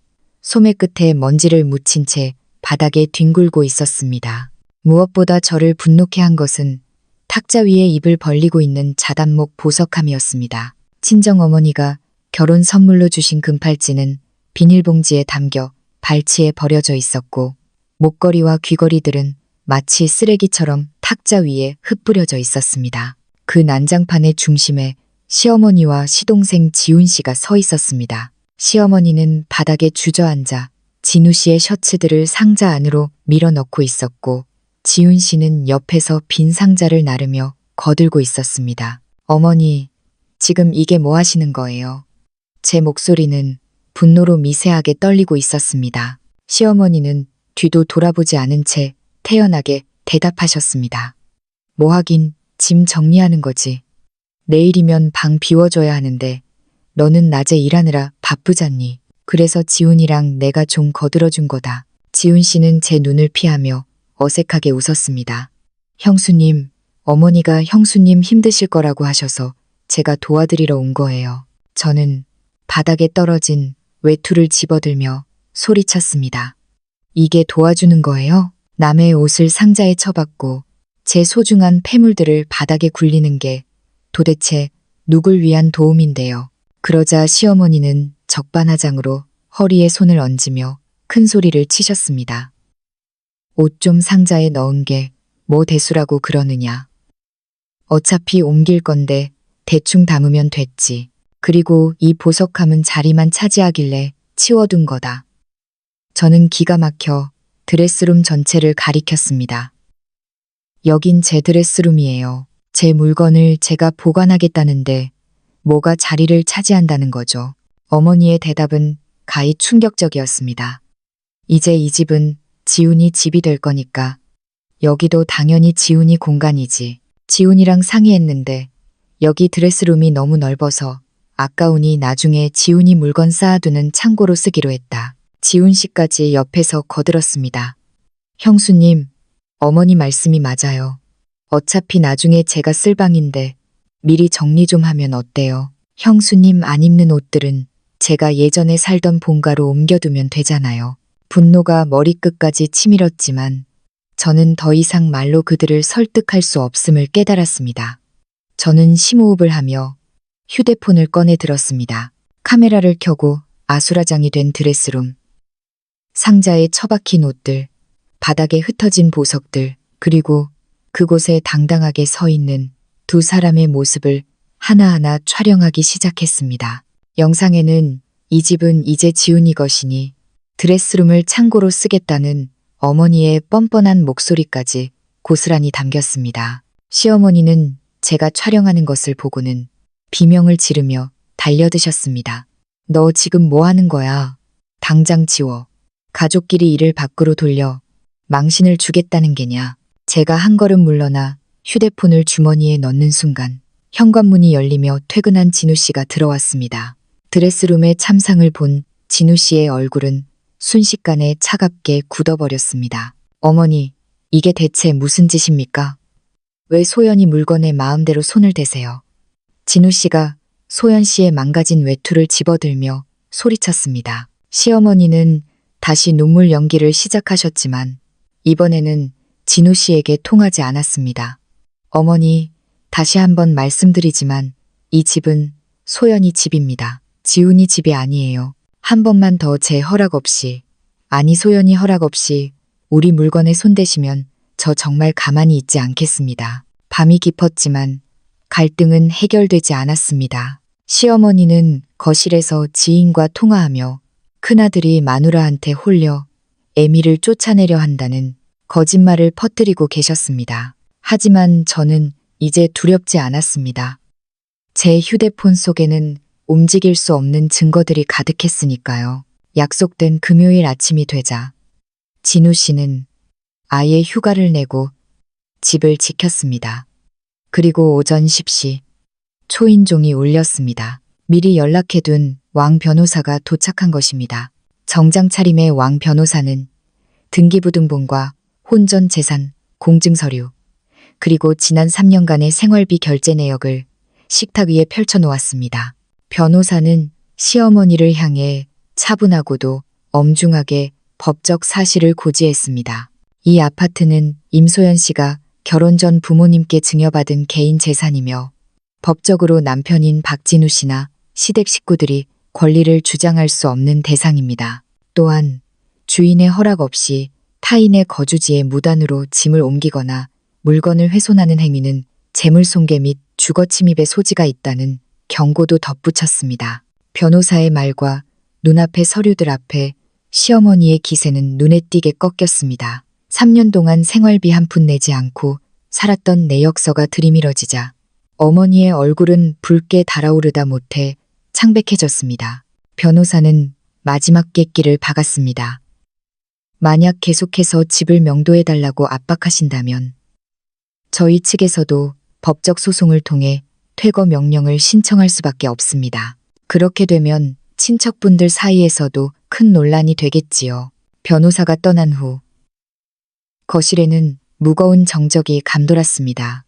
소매 끝에 먼지를 묻힌 채 바닥에 뒹굴고 있었습니다. 무엇보다 저를 분노케 한 것은 탁자 위에 입을 벌리고 있는 자단목 보석함이었습니다. 친정어머니가 결혼 선물로 주신 금팔찌는 비닐봉지에 담겨 발치에 버려져 있었고 목걸이와 귀걸이들은 마치 쓰레기처럼 탁자 위에 흩뿌려져 있었습니다. 그 난장판의 중심에 시어머니와 시동생 지훈 씨가 서 있었습니다. 시어머니는 바닥에 주저앉아 진우 씨의 셔츠들을 상자 안으로 밀어넣고 있었고 지훈 씨는 옆에서 빈 상자를 나르며 거들고 있었습니다. 어머니, 지금 이게 뭐 하시는 거예요? 제 목소리는 분노로 미세하게 떨리고 있었습니다. 시어머니는 뒤도 돌아보지 않은 채 태연하게 대답하셨습니다. 뭐 하긴 짐 정리하는 거지. 내일이면 방 비워줘야 하는데 너는 낮에 일하느라 바쁘잖니. 그래서 지훈이랑 내가 좀 거들어준 거다. 지훈 씨는 제 눈을 피하며 어색하게 웃었습니다. 형수님, 어머니가 형수님 힘드실 거라고 하셔서 제가 도와드리러 온 거예요. 저는 바닥에 떨어진 외투를 집어들며 소리쳤습니다. 이게 도와주는 거예요? 남의 옷을 상자에 처박고 제 소중한 폐물들을 바닥에 굴리는 게 도대체 누굴 위한 도움인데요. 그러자 시어머니는 적반하장으로 허리에 손을 얹으며 큰 소리를 치셨습니다. 옷 좀 상자에 넣은 게 뭐 대수라고 그러느냐. 어차피 옮길 건데 대충 담으면 됐지. 그리고 이 보석함은 자리만 차지하길래 치워둔 거다. 저는 기가 막혀 드레스룸 전체를 가리켰습니다. 여긴 제 드레스룸이에요. 제 물건을 제가 보관하겠다는데 뭐가 자리를 차지한다는 거죠. 어머니의 대답은 가히 충격적이었습니다. 이제 이 집은 지훈이 집이 될 거니까 여기도 당연히 지훈이 공간이지. 지훈이랑 상의했는데 여기 드레스룸이 너무 넓어서 아까우니 나중에 지훈이 물건 쌓아두는 창고로 쓰기로 했다. 지훈 씨까지 옆에서 거들었습니다. 형수님, 어머니 말씀이 맞아요. 어차피 나중에 제가 쓸 방인데 미리 정리 좀 하면 어때요? 형수님 안 입는 옷들은 제가 예전에 살던 본가로 옮겨두면 되잖아요. 분노가 머리끝까지 치밀었지만 저는 더 이상 말로 그들을 설득할 수 없음을 깨달았습니다. 저는 심호흡을 하며 휴대폰을 꺼내 들었습니다. 카메라를 켜고 아수라장이 된 드레스룸. 상자에 처박힌 옷들, 바닥에 흩어진 보석들, 그리고 그곳에 당당하게 서 있는 두 사람의 모습을 하나하나 촬영하기 시작했습니다. 영상에는 이 집은 이제 지훈이 것이니 드레스룸을 창고로 쓰겠다는 어머니의 뻔뻔한 목소리까지 고스란히 담겼습니다. 시어머니는 제가 촬영하는 것을 보고는 비명을 지르며 달려드셨습니다. 너 지금 뭐 하는 거야? 당장 지워. 가족끼리 일을 밖으로 돌려 망신을 주겠다는 게냐. 제가 한 걸음 물러나 휴대폰을 주머니에 넣는 순간 현관문이 열리며 퇴근한 진우 씨가 들어왔습니다. 드레스룸의 참상을 본 진우 씨의 얼굴은 순식간에 차갑게 굳어버렸습니다. 어머니, 이게 대체 무슨 짓입니까? 왜 소연이 물건에 마음대로 손을 대세요? 진우 씨가 소연 씨의 망가진 외투를 집어들며 소리쳤습니다. 시어머니는 다시 눈물 연기를 시작하셨지만 이번에는 진우 씨에게 통하지 않았습니다. 어머니, 다시 한번 말씀드리지만 이 집은 소연이 집입니다. 지훈이 집이 아니에요. 한 번만 더 제 허락 없이, 아니 소연이 허락 없이 우리 물건에 손대시면 저 정말 가만히 있지 않겠습니다. 밤이 깊었지만 갈등은 해결되지 않았습니다. 시어머니는 거실에서 지인과 통화하며 큰아들이 마누라한테 홀려 애미를 쫓아내려 한다는 거짓말을 퍼뜨리고 계셨습니다. 하지만 저는 이제 두렵지 않았습니다. 제 휴대폰 속에는 움직일 수 없는 증거들이 가득했으니까요. 약속된 금요일 아침이 되자 진우 씨는 아예 휴가를 내고 집을 지켰습니다. 그리고 오전 10시 초인종이 울렸습니다. 미리 연락해둔 왕 변호사가 도착한 것입니다. 정장 차림의 왕 변호사는 등기부등본과 혼전 재산, 공증서류, 그리고 지난 3년간의 생활비 결제 내역을 식탁 위에 펼쳐놓았습니다. 변호사는 시어머니를 향해 차분하고도 엄중하게 법적 사실을 고지했습니다. 이 아파트는 임소연 씨가 결혼 전 부모님께 증여받은 개인 재산이며 법적으로 남편인 박진우 씨나 시댁 식구들이 권리를 주장할 수 없는 대상입니다. 또한 주인의 허락 없이 타인의 거주지에 무단으로 짐을 옮기거나 물건을 훼손하는 행위는 재물손괴 및 주거침입의 소지가 있다는 경고도 덧붙였습니다. 변호사의 말과 눈앞의 서류들 앞에 시어머니의 기세는 눈에 띄게 꺾였습니다. 3년 동안 생활비 한 푼 내지 않고 살았던 내역서가 들이밀어지자 어머니의 얼굴은 붉게 달아오르다 못해 창백해졌습니다. 변호사는 마지막 객기를 박았습니다. 만약 계속해서 집을 명도해달라고 압박하신다면 저희 측에서도 법적 소송을 통해 퇴거 명령을 신청할 수밖에 없습니다. 그렇게 되면 친척분들 사이에서도 큰 논란이 되겠지요. 변호사가 떠난 후 거실에는 무거운 정적이 감돌았습니다.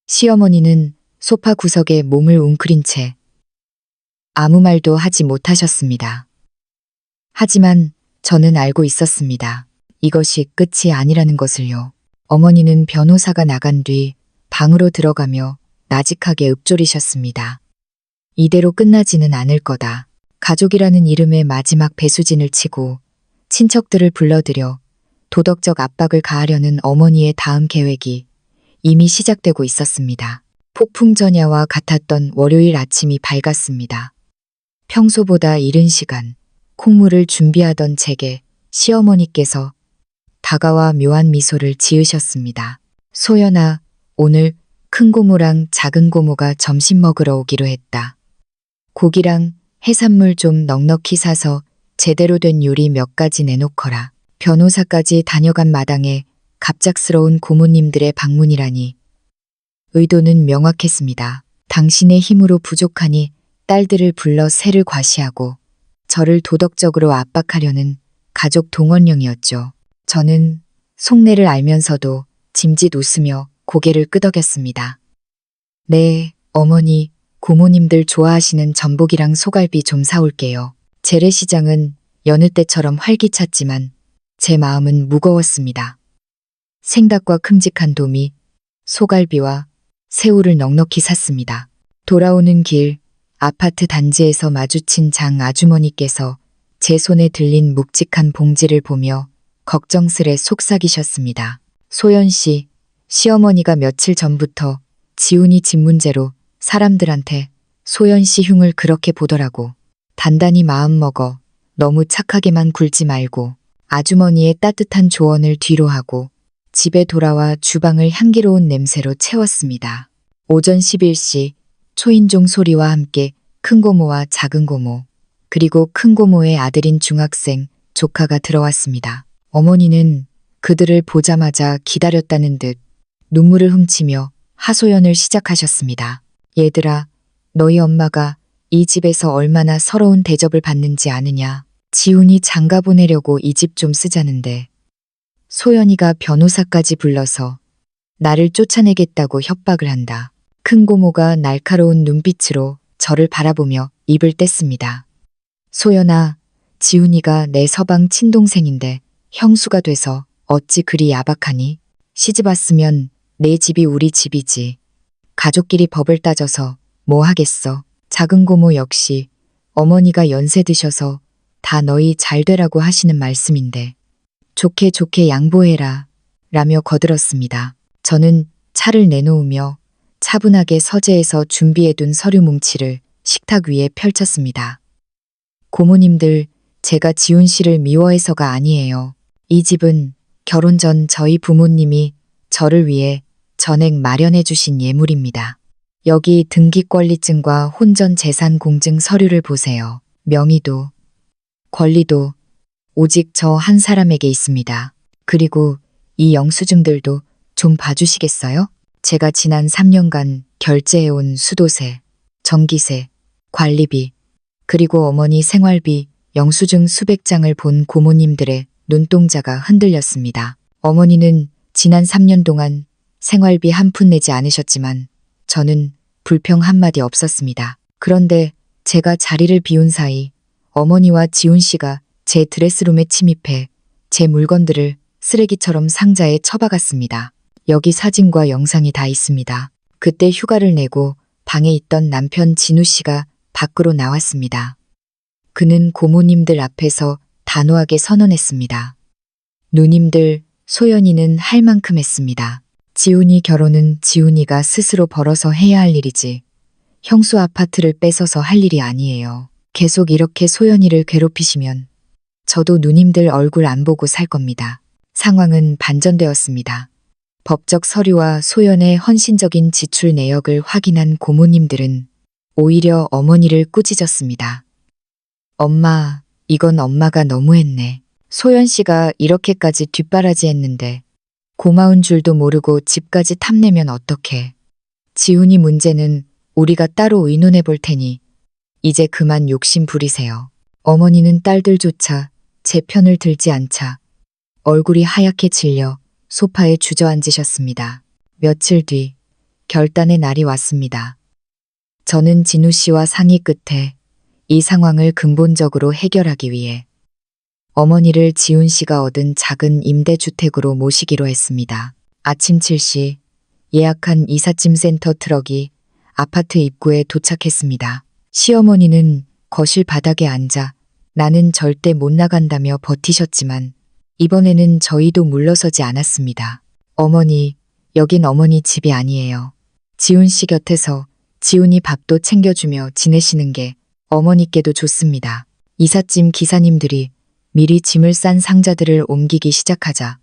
시어머니는 소파 구석에 몸을 웅크린 채 아무 말도 하지 못하셨습니다. 하지만 저는 알고 있었습니다. 이것이 끝이 아니라는 것을요. 어머니는 변호사가 나간 뒤 방으로 들어가며 나직하게 읊조리셨습니다. 이대로 끝나지는 않을 거다. 가족이라는 이름의 마지막 배수진을 치고 친척들을 불러들여 도덕적 압박을 가하려는 어머니의 다음 계획이 이미 시작되고 있었습니다. 폭풍전야와 같았던 월요일 아침이 밝았습니다. 평소보다 이른 시간, 콩물을 준비하던 제게 시어머니께서 다가와 묘한 미소를 지으셨습니다. 소연아, 오늘 큰 고모랑 작은 고모가 점심 먹으러 오기로 했다. 고기랑 해산물 좀 넉넉히 사서 제대로 된 요리 몇 가지 내놓거라. 변호사까지 다녀간 마당에 갑작스러운 고모님들의 방문이라니. 의도는 명확했습니다. 당신의 힘으로 부족하니 딸들을 불러 세를 과시하고 저를 도덕적으로 압박하려는 가족 동원령이었죠. 저는 속내를 알면서도 짐짓 웃으며 고개를 끄덕였습니다. 네, 어머니, 고모님들 좋아하시는 전복이랑 소갈비 좀 사올게요. 재래시장은 여느 때처럼 활기찼지만 제 마음은 무거웠습니다. 생닭과 큼직한 도미, 소갈비와 새우를 넉넉히 샀습니다. 돌아오는 길 아파트 단지에서 마주친 장 아주머니께서 제 손에 들린 묵직한 봉지를 보며 걱정스레 속삭이셨습니다. 소연 씨, 시어머니가 며칠 전부터 지훈이 집 문제로 사람들한테 소연 씨 흉을 그렇게 보더라고. 단단히 마음먹어 너무 착하게만 굴지 말고. 아주머니의 따뜻한 조언을 뒤로하고 집에 돌아와 주방을 향기로운 냄새로 채웠습니다. 오전 11시 초인종 소리와 함께 큰고모와 작은고모, 그리고 큰고모의 아들인 중학생 조카가 들어왔습니다. 어머니는 그들을 보자마자 기다렸다는 듯 눈물을 훔치며 하소연을 시작하셨습니다. 얘들아, 너희 엄마가 이 집에서 얼마나 서러운 대접을 받는지 아느냐. 지훈이 장가 보내려고 이 집 좀 쓰자는데 소연이가 변호사까지 불러서 나를 쫓아내겠다고 협박을 한다. 큰고모가 날카로운 눈빛으로 저를 바라보며 입을 뗐습니다. 소연아, 지훈이가 내 서방 친동생인데 형수가 돼서 어찌 그리 야박하니? 시집 왔으면 내 집이 우리 집이지. 가족끼리 법을 따져서 뭐 하겠어. 작은 고모 역시 어머니가 연세 드셔서 다 너희 잘 되라고 하시는 말씀인데 좋게 좋게 양보해라 라며 거들었습니다. 저는 차를 내놓으며 차분하게 서재에서 준비해둔 서류 뭉치를 식탁 위에 펼쳤습니다. 고모님들, 제가 지훈 씨를 미워해서가 아니에요. 이 집은 결혼 전 저희 부모님이 저를 위해 전액 마련해 주신 예물입니다. 여기 등기권리증과 혼전 재산 공증 서류를 보세요. 명의도 권리도 오직 저 한 사람에게 있습니다. 그리고 이 영수증들도 좀 봐주시겠어요? 제가 지난 3년간 결제해온 수도세, 전기세, 관리비, 그리고 어머니 생활비, 영수증 수백 장을 본 고모님들의 눈동자가 흔들렸습니다. 어머니는 지난 3년 동안 생활비 한 푼 내지 않으셨지만 저는 불평 한마디 없었습니다. 그런데 제가 자리를 비운 사이 어머니와 지훈 씨가 제 드레스룸에 침입해 제 물건들을 쓰레기처럼 상자에 처박았습니다. 여기 사진과 영상이 다 있습니다. 그때 휴가를 내고 방에 있던 남편 진우 씨가 밖으로 나왔습니다. 그는 고모님들 앞에서 단호하게 선언했습니다. 누님들, 소연이는 할 만큼 했습니다. 지훈이 결혼은 지훈이가 스스로 벌어서 해야 할 일이지 형수 아파트를 뺏어서 할 일이 아니에요. 계속 이렇게 소연이를 괴롭히시면 저도 누님들 얼굴 안 보고 살 겁니다. 상황은 반전되었습니다. 법적 서류와 소연의 헌신적인 지출 내역을 확인한 고모님들은 오히려 어머니를 꾸짖었습니다. 엄마, 이건 엄마가 너무했네. 소연 씨가 이렇게까지 뒷바라지 했는데 고마운 줄도 모르고 집까지 탐내면 어떡해. 지훈이 문제는 우리가 따로 의논해 볼 테니 이제 그만 욕심 부리세요. 어머니는 딸들조차 제 편을 들지 않자 얼굴이 하얗게 질려 소파에 주저앉으셨습니다. 며칠 뒤 결단의 날이 왔습니다. 저는 진우 씨와 상의 끝에 이 상황을 근본적으로 해결하기 위해 어머니를 지훈 씨가 얻은 작은 임대주택으로 모시기로 했습니다. 아침 7시 예약한 이삿짐 센터 트럭이 아파트 입구에 도착했습니다. 시어머니는 거실 바닥에 앉아 나는 절대 못 나간다며 버티셨지만 이번에는 저희도 물러서지 않았습니다. 어머니, 여긴 어머니 집이 아니에요. 지훈 씨 곁에서 지훈이 밥도 챙겨주며 지내시는 게 어머니께도 좋습니다. 이삿짐 기사님들이 미리 짐을 싼 상자들을 옮기기 시작하자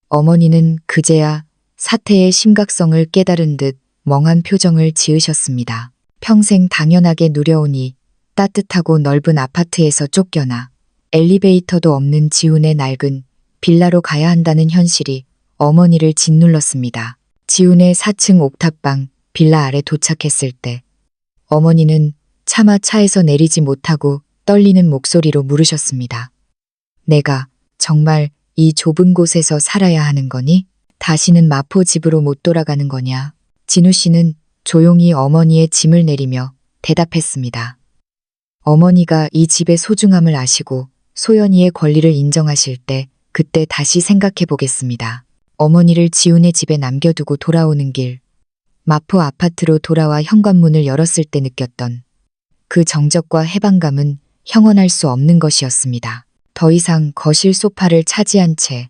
어머니는 그제야 사태의 심각성을 깨달은 듯 멍한 표정을 지으셨습니다. 평생 당연하게 누려오니 따뜻하고 넓은 아파트에서 쫓겨나 엘리베이터도 없는 지훈의 낡은 빌라로 가야 한다는 현실이 어머니를 짓눌렀습니다. 지훈의 4층 옥탑방 빌라 아래 도착했을 때 어머니는 차마 차에서 내리지 못하고 떨리는 목소리로 물으셨습니다. 내가 정말 이 좁은 곳에서 살아야 하는 거니? 다시는 마포 집으로 못 돌아가는 거냐? 진우 씨는 조용히 어머니의 짐을 내리며 대답했습니다. 어머니가 이 집의 소중함을 아시고 소연이의 권리를 인정하실 때 그때 다시 생각해 보겠습니다. 어머니를 지훈의 집에 남겨두고 돌아오는 길, 마포 아파트로 돌아와 현관문을 열었을 때 느꼈던 그 정적과 해방감은 형언할 수 없는 것이었습니다. 더 이상 거실 소파를 차지한 채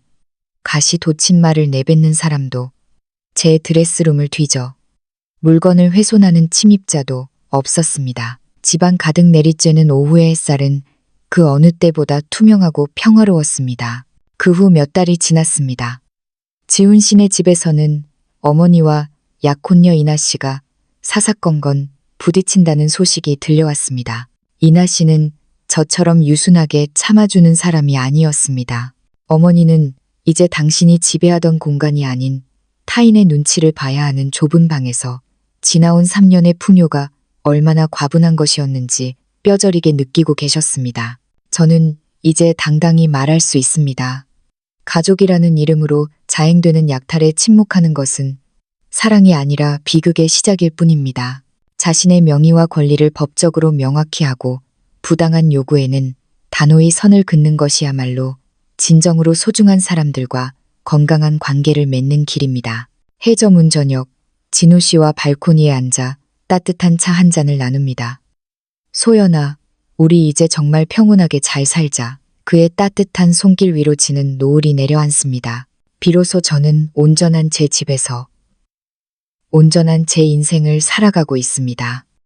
가시 돋친 말을 내뱉는 사람도 제 드레스룸을 뒤져 물건을 훼손하는 침입자도 없었습니다. 집안 가득 내리쬐는 오후의 햇살은 그 어느 때보다 투명하고 평화로웠습니다. 그 후 몇 달이 지났습니다. 지훈 씨네 집에서는 어머니와 약혼녀 이나 씨가 사사건건 부딪힌다는 소식이 들려왔습니다. 이나 씨는 저처럼 유순하게 참아주는 사람이 아니었습니다. 어머니는 이제 당신이 지배하던 공간이 아닌 타인의 눈치를 봐야 하는 좁은 방에서 지나온 3년의 풍요가 얼마나 과분한 것이었는지 뼈저리게 느끼고 계셨습니다. 저는 이제 당당히 말할 수 있습니다. 가족이라는 이름으로 자행되는 약탈에 침묵하는 것은 사랑이 아니라 비극의 시작일 뿐입니다. 자신의 명의와 권리를 법적으로 명확히 하고 부당한 요구에는 단호히 선을 긋는 것이야말로 진정으로 소중한 사람들과 건강한 관계를 맺는 길입니다. 해저문 저녁, 진우 씨와 발코니에 앉아 따뜻한 차 한 잔을 나눕니다. 소연아, 우리 이제 정말 평온하게 잘 살자. 그의 따뜻한 손길 위로 지는 노을이 내려앉습니다. 비로소 저는 온전한 제 집에서 온전한 제 인생을 살아가고 있습니다.